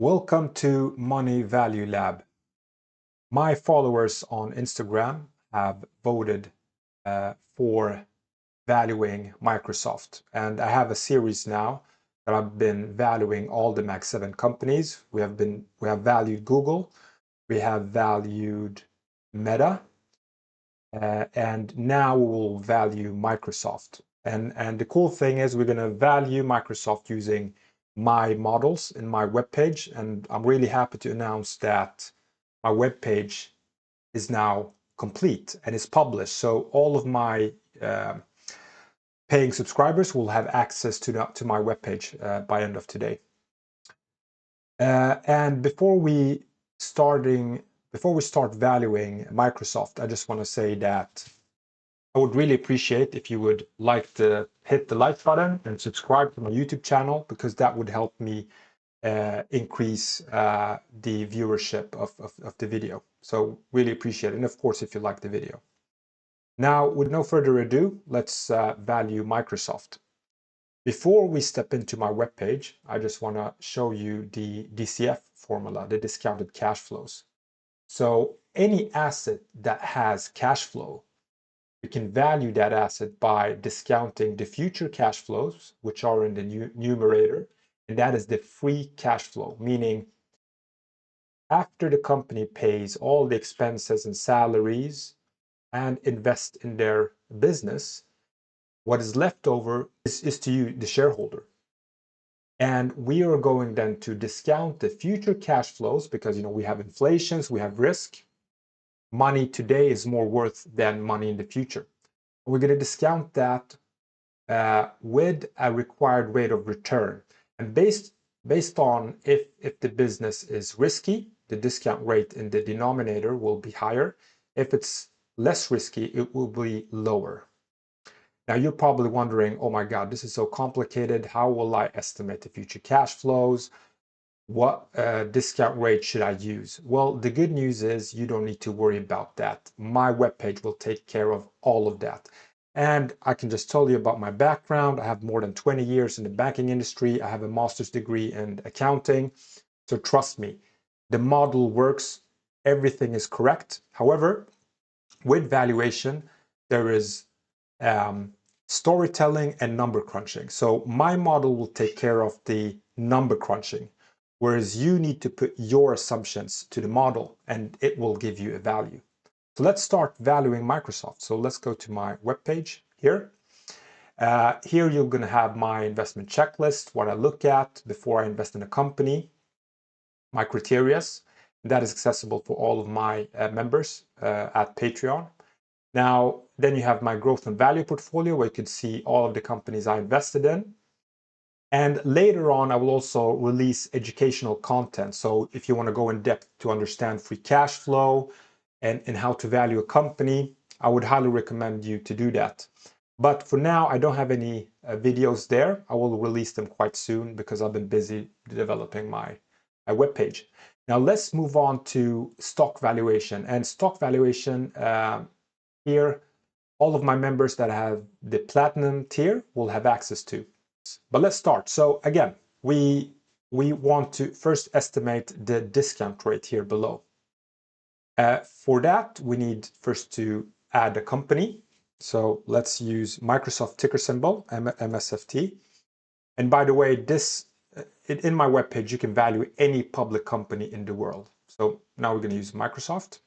Welcome to Money Value Lab. My followers on Instagram have voted for valuing Microsoft, and I have a series now that I've been valuing all the Mag 7 companies. We have valued Google, we have valued Meta, and now we'll value Microsoft. And the cool thing is we're going to value Microsoft using my models in my webpage, and I'm really happy to announce that my webpage is now complete and is published. So all of my paying subscribers will have access to my webpage by end of today. And before we start valuing Microsoft, I just want to say that I would really appreciate if you would like to hit the like button and subscribe to my YouTube channel, because that would help me increase the viewership of the video. So really appreciate it. And of course, if you like the video. Now, with no further ado, let's value Microsoft. Before we step into my webpage, I just want to show you the DCF formula, the discounted cash flows. So any asset that has cash flow, we can value that asset by discounting the future cash flows, which are in the numerator, and that is the free cash flow, meaning after the company pays all the expenses and salaries and invest in their business, what is left over is to you, the shareholder. And we are going then to discount the future cash flows because we have inflations, we have risk. Money today is more worth than money in the future. We're going to discount that with a required rate of return. And based on if the business is risky, the discount rate in the denominator will be higher. If it's less risky, it will be lower. Now you're probably wondering, oh my God, this is so complicated. How will I estimate the future cash flows? What discount rate should I use? Well, the good news is you don't need to worry about that. My webpage will take care of all of that. And I can just tell you about my background. I have more than 20 years in the banking industry. I have a master's degree in accounting. So trust me, the model works. Everything is correct. However, with valuation, there is storytelling and number crunching. So my model will take care of the number crunching, whereas you need to put your assumptions to the model and it will give you a value. So let's start valuing Microsoft. So let's go to my webpage here. Here you're going to have my investment checklist, what I look at before I invest in a company, my criterias. That is accessible for all of my members at Patreon. Now, then you have my growth and value portfolio where you can see all of the companies I invested in. And later on, I will also release educational content. So if you want to go in depth to understand free cash flow and how to value a company, I would highly recommend you to do that. But for now, I don't have any videos there. I will release them quite soon because I've been busy developing my webpage. Now let's move on to stock valuation. And stock valuation, here, all of my members that have the platinum tier will have access to. But let's start. So again, we want to first estimate the discount rate here below. For that, we need first to add a company. So let's use Microsoft ticker symbol, MSFT. And by the way, in my webpage, you can value any public company in the world. So now we're going to use Microsoft.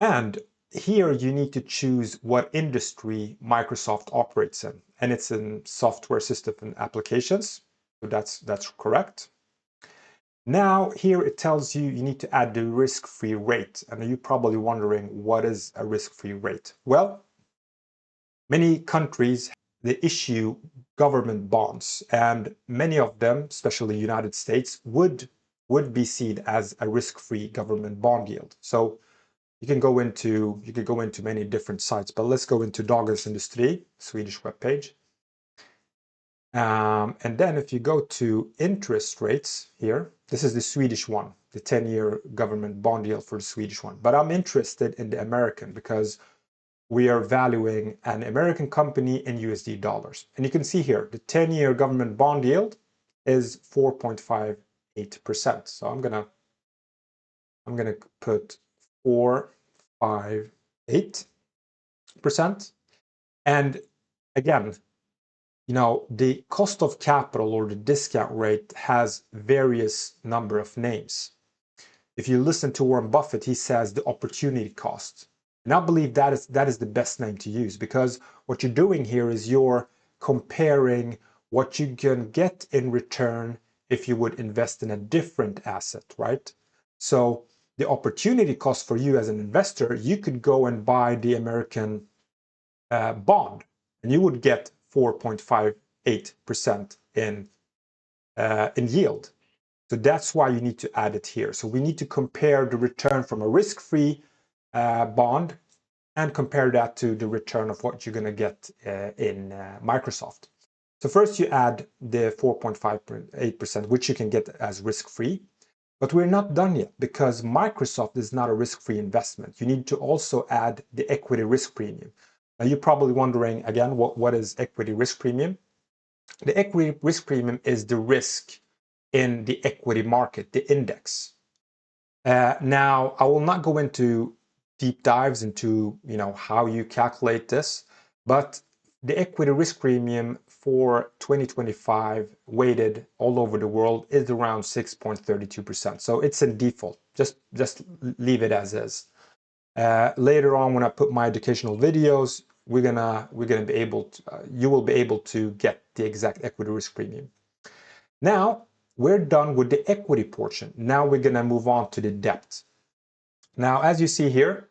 And here you need to choose what industry Microsoft operates in, and it's in software system and applications. So that's correct. Now here it tells you need to add the risk-free rate, and you're probably wondering what is a risk-free rate. Well, many countries, they issue government bonds, and many of them, especially the United States, would be seen as a risk-free government bond yield. So you can go into many different sites, but let's go into Dagens Industri, Swedish webpage. And then if you go to interest rates here, this is the Swedish one, the 10-year government bond yield for the Swedish one. But I'm interested in the American because we are valuing an American company in USD dollars. And you can see here, the 10-year government bond yield is 4.5 8%. So I'm gonna put 458%. And again, you know, the cost of capital or the discount rate has various number of names. If you listen to Warren Buffett, he says the opportunity cost. And I believe that is the best name to use, because what you're doing here is you're comparing what you can get in return if you would invest in a different asset, right? So the opportunity cost for you as an investor, you could go and buy the American bond, and you would get 4.58% in yield. So that's why you need to add it here. So we need to compare the return from a risk-free bond and compare that to the return of what you're going to get in Microsoft. So first you add the 4.58%, which you can get as risk-free. But we're not done yet, because Microsoft is not a risk-free investment. You need to also add the equity risk premium. Now you're probably wondering, again, what is equity risk premium? The equity risk premium is the risk in the equity market, the index. Now, I will not go into deep dives into how you calculate this, but the equity risk premium for 2025 weighted all over the world is around 6.32%. So it's in default. Just leave it as is. Later on, when I put my educational videos, we're gonna be able to, you will be able to get the exact equity risk premium. Now we're done with the equity portion. Now we're gonna move on to the debt. Now, as you see here,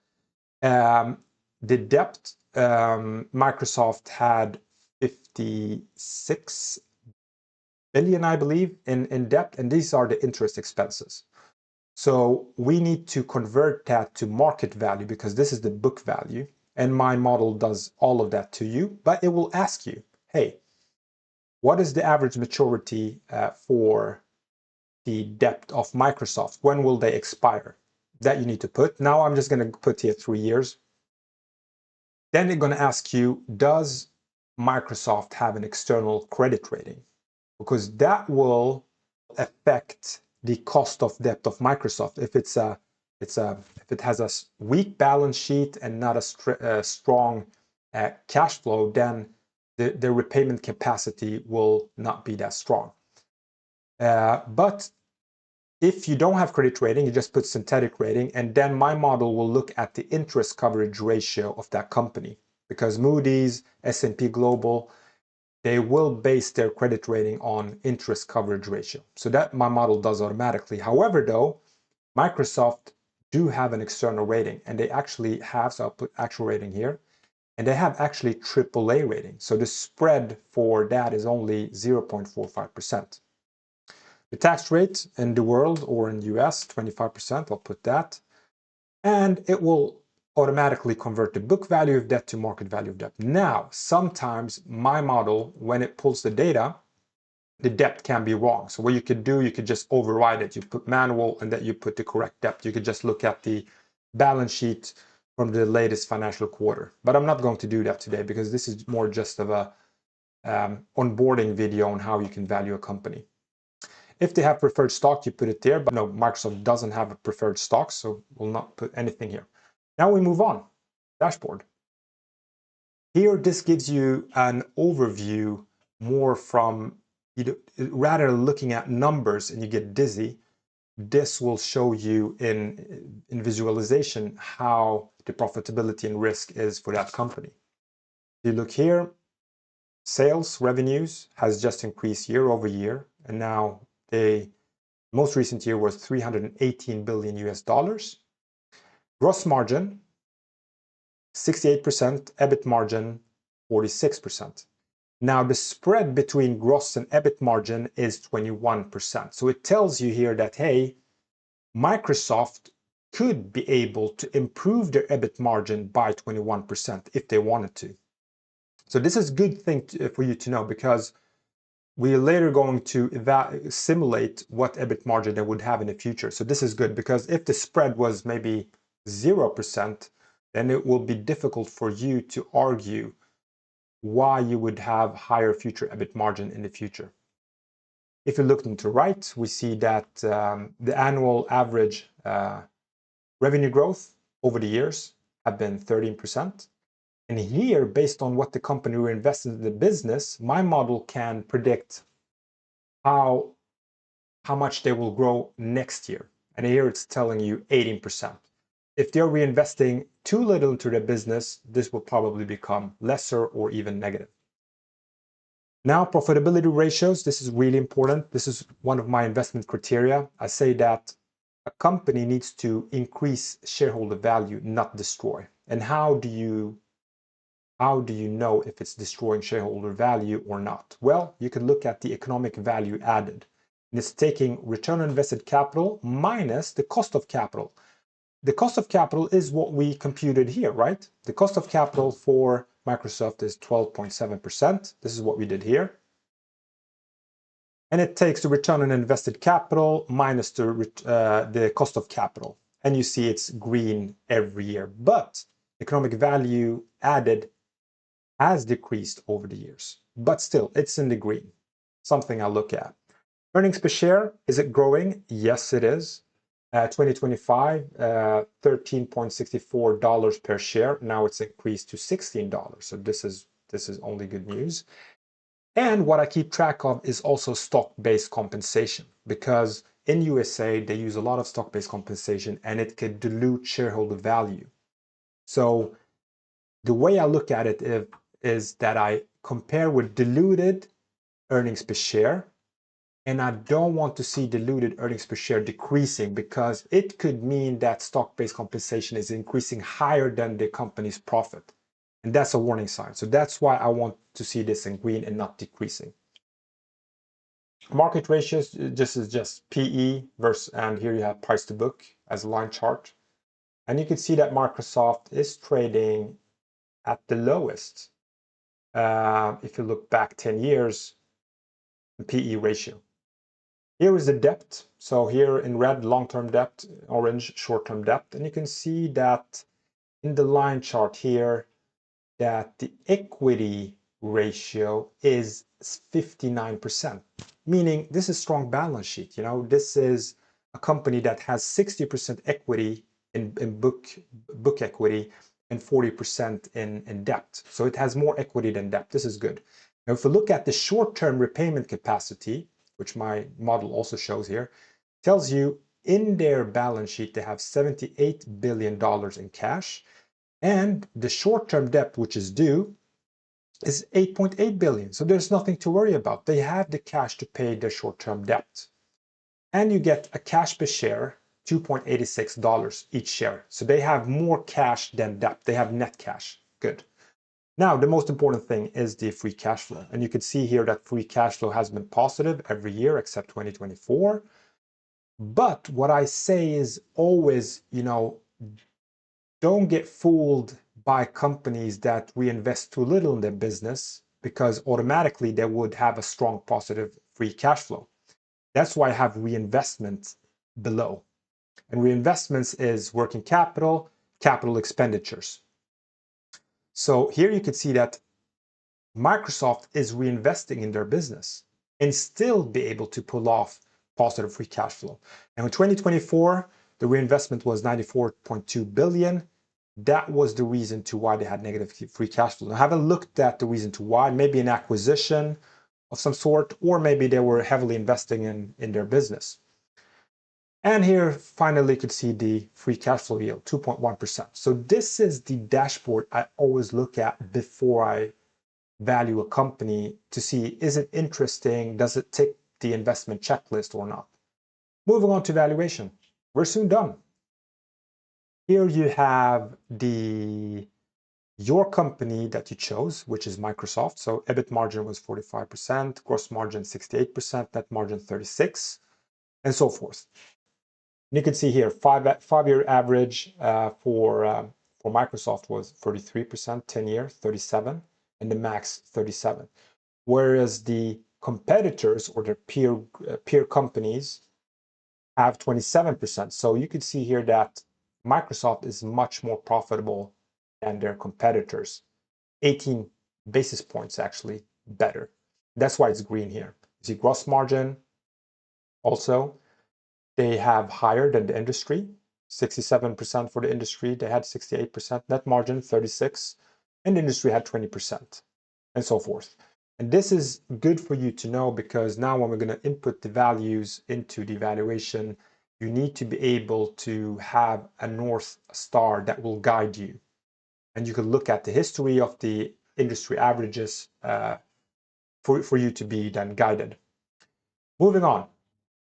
the debt, Microsoft had 56 billion, I believe, in debt, and these are the interest expenses. So we need to convert that to market value, because this is the book value, and my model does all of that to you, but it will ask you, hey, what is the average maturity for the debt of Microsoft? When will they expire? That you need to put. Now I'm just going to put here 3 years. Then they're going to ask you, does Microsoft have an external credit rating? Because that will affect the cost of debt of Microsoft. If it has a weak balance sheet and not a strong cash flow, then the repayment capacity will not be that strong. But if you don't have credit rating, you just put synthetic rating, and then my model will look at the interest coverage ratio of that company, because Moody's, S&P Global, they will base their credit rating on interest coverage ratio. So that my model does automatically. However, though, Microsoft do have an external rating, and they actually have, so I'll put actual rating here, and they have actually AAA rating. So the spread for that is only 0.45%. The tax rate in the world or in US, 25%, I'll put that. And it will automatically convert the book value of debt to market value of debt. Now, sometimes my model, when it pulls the data, the debt can be wrong. So what you could do, you could just override it. You put manual and then you put the correct debt. You could just look at the balance sheet from the latest financial quarter. But I'm not going to do that today, because this is more just of a onboarding video on how you can value a company. If they have preferred stock, you put it there, but no, Microsoft doesn't have a preferred stock, so we'll not put anything here. Now we move on. Dashboard. Here, this gives you an overview more from, rather looking at numbers and you get dizzy, this will show you in visualization how the profitability and risk is for that company. You look here, sales revenues has just increased year over year, and now the most recent year was 318 billion US dollars. Gross margin 68%, EBIT margin 46%. Now the spread between gross and EBIT margin is 21%. So it tells you here that, hey, Microsoft could be able to improve their EBIT margin by 21% if they wanted to. So this is a good thing for you to know, because we're later going to simulate what EBIT margin they would have in the future. So this is good, because if the spread was maybe 0%, then it will be difficult for you to argue why you would have higher future EBIT margin in the future. If you look to the right, we see that the annual average revenue growth over the years have been 13%. And here, based on what the company reinvested in the business, my model can predict how much they will grow next year. And here it's telling you 18%. If they're reinvesting too little into their business, this will probably become lesser or even negative. Now, profitability ratios, this is really important. This is one of my investment criteria. I say that a company needs to increase shareholder value, not destroy. And how do you know if it's destroying shareholder value or not? Well, you can look at the economic value added. And it's taking return on invested capital minus the cost of capital. The cost of capital is what we computed here, right? The cost of capital for Microsoft is 12.7%. This is what we did here. And it takes the return on invested capital minus the cost of capital. And you see it's green every year. But economic value added has decreased over the years. But still, it's in the green. Something I'll look at. Earnings per share, is it growing? Yes, it is. 2025, $13.64 per share. Now it's increased to $16. So this is only good news. And what I keep track of is also stock-based compensation, because in USA they use a lot of stock-based compensation and it could dilute shareholder value. So the way I look at it is that I compare with diluted earnings per share, and I don't want to see diluted earnings per share decreasing, because it could mean that stock-based compensation is increasing higher than the company's profit. And that's a warning sign. So that's why I want to see this in green and not decreasing. Market ratios, this is just PE versus, and here you have price to book as a line chart. And you can see that Microsoft is trading at the lowest. If you look back 10 years, the PE ratio. Here is the debt. So here in red, long-term debt, orange, short-term debt. And you can see that in the line chart here, that the equity ratio is 59%, meaning this is strong balance sheet. You know, this is a company that has 60% equity in book equity and 40% in debt. So it has more equity than debt. This is good. Now, if we look at the short-term repayment capacity, which my model also shows here, tells you in their balance sheet they have $78 billion in cash, and the short-term debt, which is due, is 8.8 billion. So there's nothing to worry about. They have the cash to pay their short-term debt. And you get a cash per share, $2.86 each share. So they have more cash than debt. They have net cash. Good. Now, the most important thing is the free cash flow. And you can see here that free cash flow has been positive every year except 2024. But what I say is always, you know, don't get fooled by companies that reinvest too little in their business, because automatically they would have a strong positive free cash flow. That's why I have reinvestment below. And reinvestments is working capital, capital expenditures. So here you can see that Microsoft is reinvesting in their business and still be able to pull off positive free cash flow. And in 2024, the reinvestment was 94.2 billion. That was the reason to why they had negative free cash flow. I haven't looked at the reason to why. Maybe an acquisition of some sort, or maybe they were heavily investing in their business. And here, finally, you could see the free cash flow yield, 2.1%. So this is the dashboard I always look at before I value a company, to see, is it interesting? Does it tick the investment checklist or not? Moving on to valuation. We're soon done. Here you have your company that you chose, which is Microsoft. So EBIT margin was 45%, gross margin 68%, net margin 36%, and so forth. And you can see here, five-year average for Microsoft was 33%, 10-year 37%, and the max 37%. Whereas the competitors or their peer companies have 27%. So you could see here that Microsoft is much more profitable than their competitors. 18 basis points actually better. That's why it's green here. You see gross margin Also, they have higher than the industry, 67% for the industry. They had 68%, net margin 36, and the industry had 20%, and so forth. And this is good for you to know, because now when we're going to input the values into the evaluation, you need to be able to have a North Star that will guide you. And you can look at the history of the industry averages for you to be then guided. Moving on.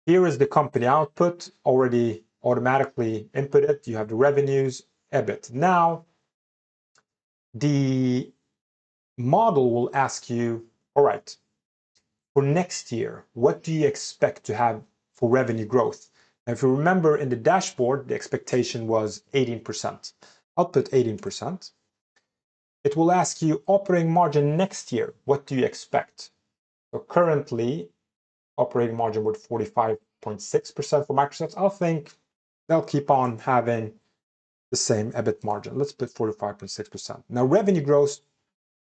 Here is the company output already automatically inputted. You have the revenues, EBIT. Now, the model will ask you, all right, for next year, what do you expect to have for revenue growth? And if you remember in the dashboard, the expectation was 18%. I'll put 18%. It will ask you operating margin next year. What do you expect? So currently, operating margin with 45.6% for Microsoft. I'll think they'll keep on having the same EBIT margin. Let's put 45.6%. Now revenue growth,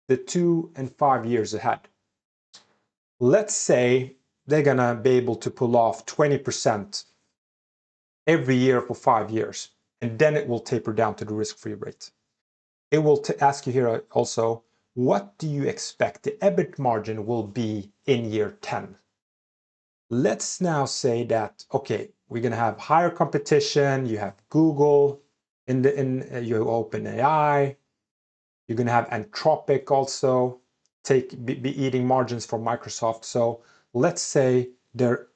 the 2 and 5 years ahead. Let's say they're gonna be able to pull off 20% every year for 5 years, and then it will taper down to the risk-free rate. It will ask you here also, what do you expect the EBIT margin will be in year 10? Let's now say that, okay, we're going to have higher competition. You have Google, you have OpenAI, you're going to have Anthropic also be eating margins from Microsoft. So let's say their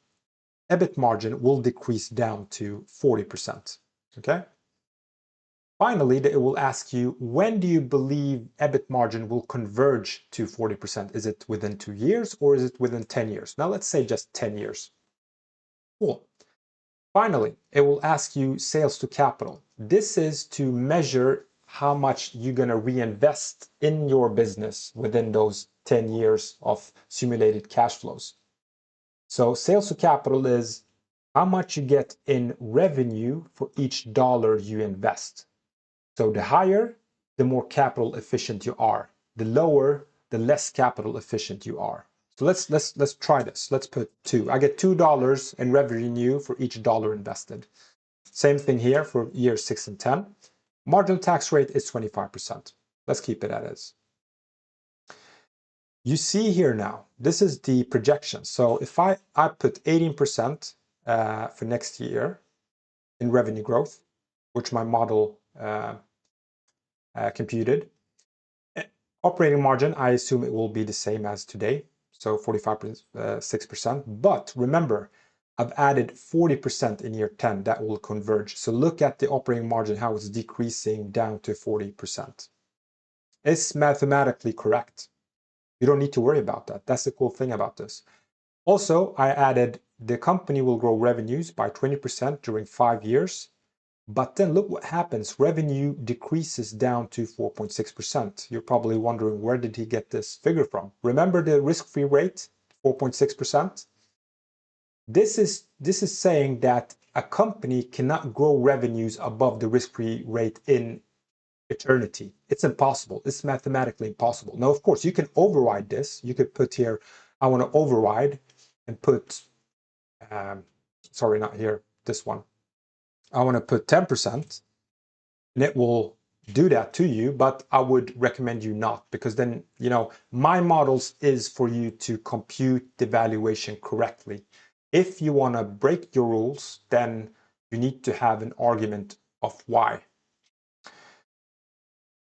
EBIT margin will decrease down to 40%. Okay. Finally, it will ask you, when do you believe EBIT margin will converge to 40%? Is it within 2 years or is it within 10 years? Now let's say just 10 years. Cool. Finally, it will ask you sales to capital. This is to measure how much you're going to reinvest in your business within those 10 years of simulated cash flows. So sales to capital is how much you get in revenue for each dollar you invest. So the higher, the more capital efficient you are. The lower, the less capital efficient you are. So let's try this. Let's put 2. I get $2 in revenue for each dollar invested. Same thing here for years 6 and 10. Marginal tax rate is 25%. Let's keep it as. You see here now, this is the projection. So if I put 18% for next year in revenue growth, which my model computed. Operating margin, I assume it will be the same as today, so 45.6%. But remember, I've added 40% in year 10 that will converge. So look at the operating margin, how it's decreasing down to 40%. It's mathematically correct. You don't need to worry about that. That's the cool thing about this. Also, I added the company will grow revenues by 20% during 5 years. But then look what happens. Revenue decreases down to 4.6%. You're probably wondering, where did he get this figure from? Remember the risk-free rate, 4.6%? This is saying that a company cannot grow revenues above the risk-free rate in eternity. It's impossible. It's mathematically impossible. Now, of course, you can override this. You could put here, I want to override and put, sorry, not here, this one. I want to put 10%, and it will do that to you, but I would recommend you not, because then, you know, my models is for you to compute the valuation correctly. If you want to break your rules, then you need to have an argument of why.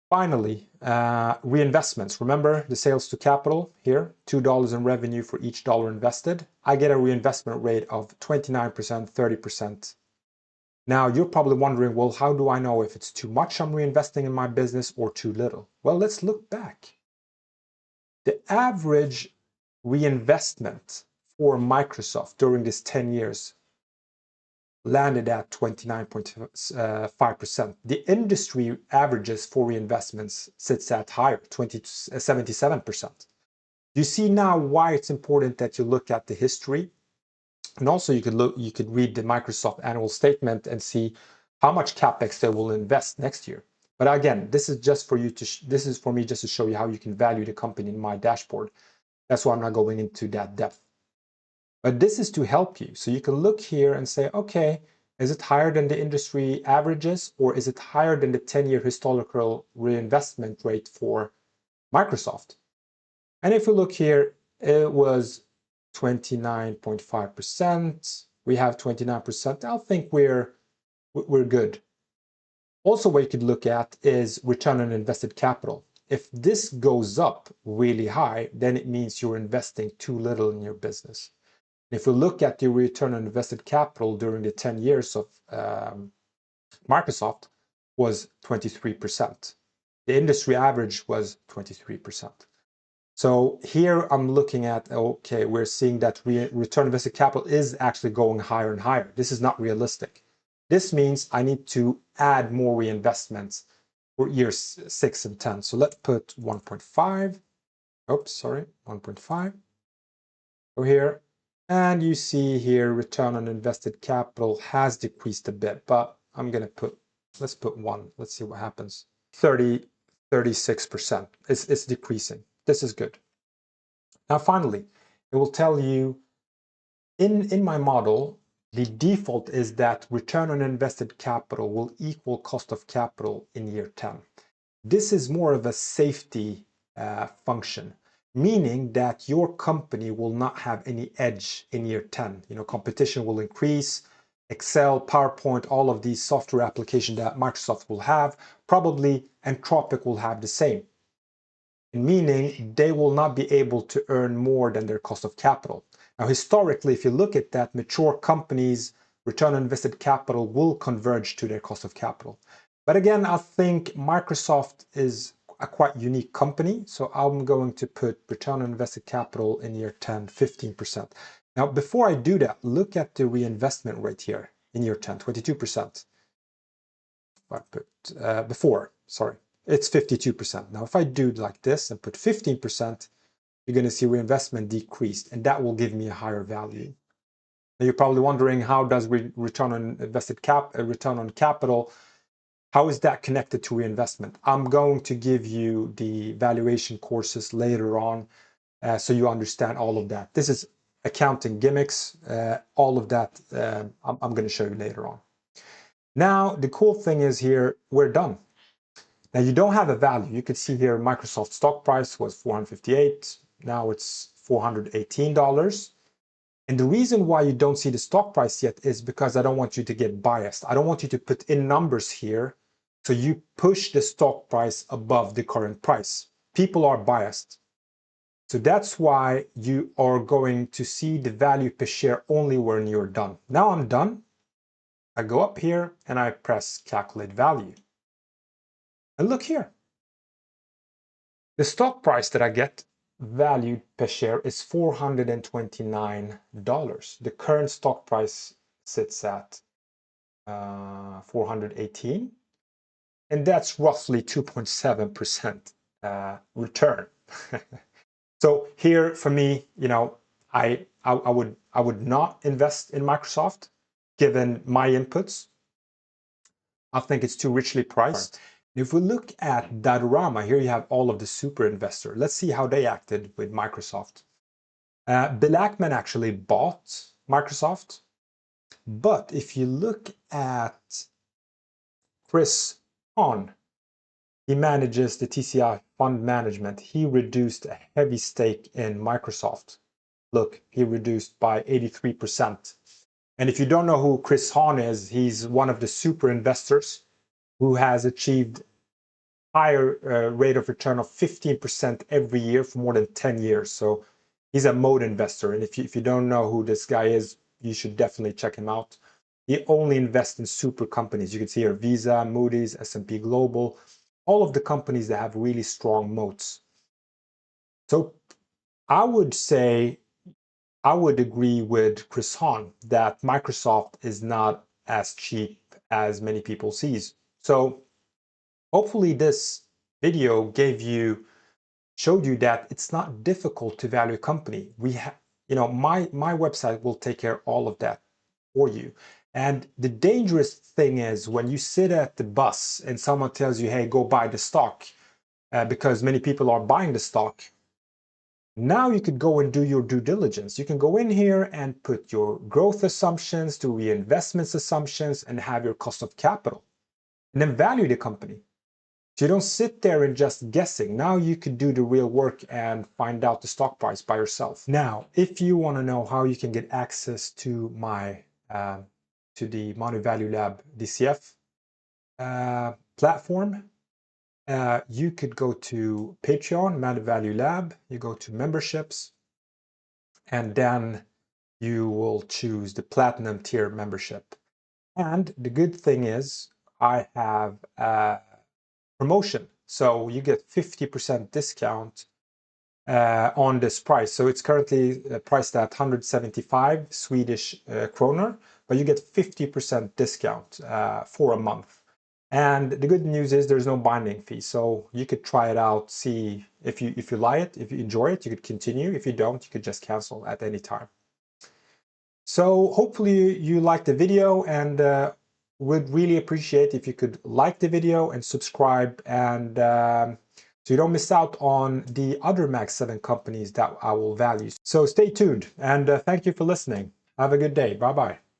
Finally, reinvestments. Remember the sales to capital here, $2 in revenue for each dollar invested. I get a reinvestment rate of 29%, 30%. Now, you're probably wondering, well, how do I know if it's too much I'm reinvesting in my business or too little? Well, let's look back. The average reinvestment for Microsoft during this 10 years landed at 29.5%. The industry averages for reinvestments sits at higher, 77%. You see now why it's important that you look at the history. And also you could read the Microsoft annual statement and see how much CapEx they will invest next year. But again, this is just for you to, this is for me just to show you how you can value the company in my dashboard. That's why I'm not going into that depth. But this is to help you. So you can look here and say, okay, is it higher than the industry averages, or is it higher than the 10-year historical reinvestment rate for Microsoft? And if we look here, it was 29.5%. We have 29%. I think we're good. Also, what you could look at is return on invested capital. If this goes up really high, then it means you're investing too little in your business. If we look at the return on invested capital during the 10 years of Microsoft was 23%. The industry average was 23%. So here I'm looking at, okay, we're seeing that return on invested capital is actually going higher and higher. This is not realistic. This means I need to add more reinvestments for years 6 and 10. So let's put 1.5. Oops, sorry, 1.5. Go here. And you see here, return on invested capital has decreased a bit, but I'm going to put, let's put 1. Let's see what happens. 36%. It's decreasing. This is good. Now, finally, it will tell you in my model, the default is that return on invested capital will equal cost of capital in year 10. This is more of a safety function, meaning that your company will not have any edge in year 10. Competition will increase. Excel, PowerPoint, all of these software applications that Microsoft will have, probably Anthropic will have the same. Meaning they will not be able to earn more than their cost of capital. Now, historically, if you look at that, mature companies' return on invested capital will converge to their cost of capital. But again, I think Microsoft is a quite unique company, so I'm going to put return on invested capital in year 10, 15%. Now, before I do that, look at the reinvestment rate here in year 10, 22%. I put before, sorry, it's 52%. Now, if I do like this and put 15%, you're going to see reinvestment decreased, and that will give me a higher value. Now, you're probably wondering, how does return on invested return on capital, how is that connected to reinvestment? I'm going to give you the valuation courses later on, so you understand all of that. This is accounting gimmicks, all of that I'm going to show you later on. Now, the cool thing is here, we're done. Now, you don't have a value. You can see here Microsoft stock price was $458. Now it's $418. And the reason why you don't see the stock price yet is because I don't want you to get biased. I don't want you to put in numbers here, so you push the stock price above the current price. People are biased. So that's why you are going to see the value per share only when you're done. Now I'm done. I go up here and I press calculate value. And look here. The stock price that I get valued per share is $429. The current stock price sits at 418, and that's roughly 2.7% return. So here, for me, I would not invest in Microsoft given my inputs. I think it's too richly priced. If we look at Datorama, here you have all of the super investors. Let's see how they acted with Microsoft. Bill Ackman actually bought Microsoft. But if you look at Chris Hohn, he manages the TCI fund management. He reduced a heavy stake in Microsoft. Look, he reduced by 83%. And if you don't know who Chris Hohn is, he's one of the super investors who has achieved higher rate of return of 15% every year for more than 10 years. So he's a mode investor. And if you don't know who this guy is, you should definitely check him out. He only invests in super companies. You can see here Visa, Moody's, S&P Global, all of the companies that have really strong moats. So I would say, I would agree with Chris Hohn that Microsoft is not as cheap as many people sees. So hopefully this video showed you that it's not difficult to value a company. My website will take care of all of that for you. And the dangerous thing is when you sit at the bus and someone tells you, hey, go buy the stock, because many people are buying the stock. Now you could go and do your due diligence. You can go in here and put your growth assumptions, do reinvestments assumptions, and have your cost of capital. And then value the company. So you don't sit there and just guessing. Now you could do the real work and find out the stock price by yourself. Now, if you want to know how you can get access to my to the Money Value Lab DCF platform, you could go to Patreon, Money Value Lab. You go to memberships, and then you will choose the platinum tier membership. And the good thing is, I have promotion. So you get 50% discount on this price. So it's currently priced at 175 Swedish kroner, but you get 50% discount for a month. And the good news is there's no binding fee. So you could try it out, see if you like it, if you enjoy it, you could continue. If you don't, you could just cancel at any time. So hopefully you liked the video, and would really appreciate if you could like the video and subscribe, and so you don't miss out on the other Mag 7 companies that I will value. So stay tuned, and thank you for listening. Have a good day. Bye bye.